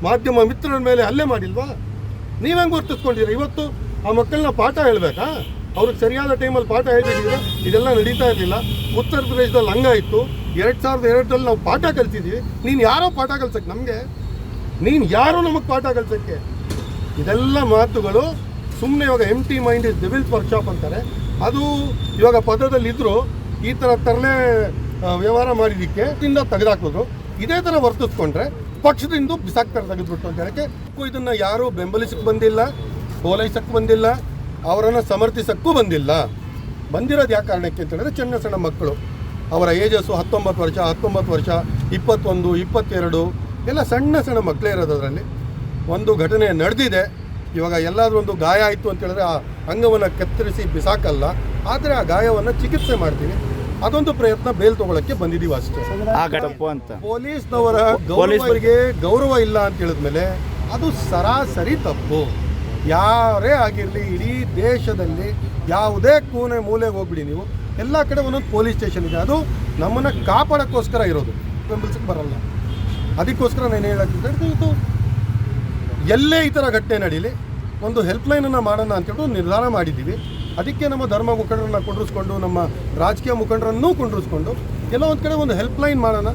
ಮಾಧ್ಯಮ ಮಿತ್ರರ ಮೇಲೆ ಹಲ್ಲೆ ಮಾಡಿಲ್ವಾ? ನೀವು ಹೆಂಗೆ ವರ್ತಿಸ್ಕೊಂಡಿರ? ಇವತ್ತು ಆ ಮಕ್ಕಳನ್ನ ಪಾಠ ಹೇಳಬೇಕಾ? ಅವ್ರಿಗೆ ಸರಿಯಾದ ಟೈಮಲ್ಲಿ ಪಾಠ ಹೇಳ್ಬಿಟ್ಟಿದ್ರೆ ಇದೆಲ್ಲ ನಡೀತಾ ಇರಲಿಲ್ಲ. ಉತ್ತರ ಪ್ರದೇಶದಲ್ಲಿ ಹಂಗಾಯಿತು. 2002ರಲ್ಲಿ ನಾವು ಪಾಠ ಕಲ್ತಿದ್ದೀವಿ. ನೀನು ಯಾರೋ ಪಾಠ ಕಲ್ಸಕ್ಕೆ ನಮಗೆ? ನೀನು ಯಾರೋ ನಮಗೆ ಪಾಠ ಕಲ್ಸೋಕ್ಕೆ? ಇದೆಲ್ಲ ಮಾತುಗಳು ಸುಮ್ಮನೆ. ಇವಾಗ ಎಂಟಿ ಮೈಂಡ್ ಇಸ್ ಡೆವಿಲ್ಸ್ ವರ್ಕ್ಶಾಪ್ ಅಂತಾರೆ. ಅದು ಇವಾಗ ಪದದಲ್ಲಿದ್ದರೂ ಈ ಥರ ತರಲೆ ವ್ಯವಹಾರ ಮಾಡಿದ್ದಕ್ಕೆ ಇಂದ ತೆಗೆದಾಕೋದು. ಇದೇ ಥರ ವರ್ತಿಸ್ಕೊಂಡ್ರೆ ಪಕ್ಷದಿಂದ ಬಿಸಾಕ್ತಾರೆ ತೆಗೆದುಬಿಟ್ಟು ಅಂತ ಹೇಳಕ್ಕೆ. ಇದನ್ನು ಯಾರೂ ಬೆಂಬಲಿಸಕ್ಕೆ ಬಂದಿಲ್ಲ, ಓಲೈಸಕ್ಕೆ ಬಂದಿಲ್ಲ, ಅವರನ್ನು ಸಮರ್ಥಿಸಕ್ಕೂ ಬಂದಿಲ್ಲ. ಬಂದಿರೋದು ಯಾವ ಕಾರಣಕ್ಕೆ ಅಂತ ಹೇಳಿದ್ರೆ ಸಣ್ಣ ಸಣ್ಣ ಮಕ್ಕಳು, ಅವರ ಏಜಸ್ಸು 19 ವರ್ಷ, 21, 22 ಎಲ್ಲ ಸಣ್ಣ ಸಣ್ಣ ಮಕ್ಕಳೇ ಇರೋದು. ಅದರಲ್ಲಿ ಒಂದು ಘಟನೆ ನಡೆದಿದೆ. ಇವಾಗ ಎಲ್ಲಾದರೂ ಒಂದು ಗಾಯ ಆಯಿತು ಅಂತ ಹೇಳಿದ್ರೆ ಆ ಅಂಗವನ್ನು ಕತ್ತರಿಸಿ ಬಿಸಾಕಲ್ಲ, ಆದರೆ ಆ ಗಾಯವನ್ನು ಚಿಕಿತ್ಸೆ ಮಾಡ್ತೀವಿ. ಅದೊಂದು ಪ್ರಯತ್ನ ಬೇಲ್ ತಗೊಳ್ಳೋಕ್ಕೆ ಬಂದಿದ್ದೀವಿ ಅಷ್ಟೇ. ಅಂತ ಪೊಲೀಸ್ನವರ ಗೌರವರಿಗೆ ಗೌರವ ಇಲ್ಲ ಅಂತ ಹೇಳಿದ್ಮೇಲೆ ಅದು ಸರಾಸರಿ ತಪ್ಪು. ಯಾರೇ ಆಗಿರಲಿ, ಇಡೀ ದೇಶದಲ್ಲಿ ಯಾವುದೇ ಕೋಣೆ ಮೂಲೆಗೆ ಹೋಗ್ಬಿಡಿ ನೀವು, ಎಲ್ಲ ಕಡೆ ಒಂದೊಂದು ಪೊಲೀಸ್ ಸ್ಟೇಷನ್ ಇದೆ. ಅದು ನಮ್ಮನ್ನು ಕಾಪಾಡೋಕ್ಕೋಸ್ಕರ ಇರೋದು, ಬೆಂಬಲಿಸಕ್ಕೆ ಬರಲ್ಲ. ಅದಕ್ಕೋಸ್ಕರ ನಾನು ಹೇಳಕ್ಕೆ ಇದು ಎಲ್ಲೇ ಈ ಥರ ಘಟನೆ ನಡೀಲಿ ಒಂದು ಹೆಲ್ಪ್ಲೈನನ್ನು ಮಾಡೋಣ ಅಂತೇಳಿ ನಿರ್ಧಾರ ಮಾಡಿದ್ದೀವಿ. ಅದಕ್ಕೆ ನಮ್ಮ ಧರ್ಮ ಮುಖಂಡರನ್ನ ಕೊಂಡಿಸ್ಕೊಂಡು, ನಮ್ಮ ರಾಜಕೀಯ ಮುಖಂಡರನ್ನೂ ಕೊಂಡಿಸ್ಕೊಂಡು ಎಲ್ಲ ಒಂದು ಕಡೆ ಒಂದು ಹೆಲ್ಪ್ಲೈನ್ ಮಾಡೋಣ.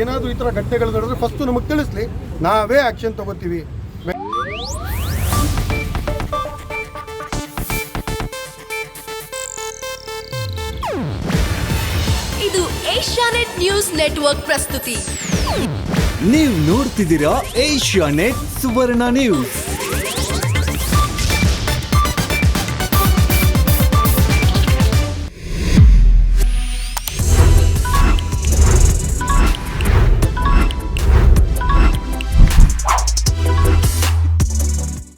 ಏನಾದರೂ ಈ ಥರ ಘಟನೆಗಳು ನಡೆದ್ರೆ ಫಸ್ಟು ನಮಗೆ ತಿಳಿಸ್ಲಿ, ನಾವೇ ಆ್ಯಕ್ಷನ್ ತಗೋತೀವಿ. ಇದು ಏಷ್ಯಾನೆಟ್ ನ್ಯೂಸ್ ನೆಟ್ವರ್ಕ್ ಪ್ರಸ್ತುತಿ. ನೀವು ನೋಡ್ತಿದ್ದೀರಾ ಏಷ್ಯಾನೆಟ್ ಸುವರ್ಣ ನ್ಯೂಸ್.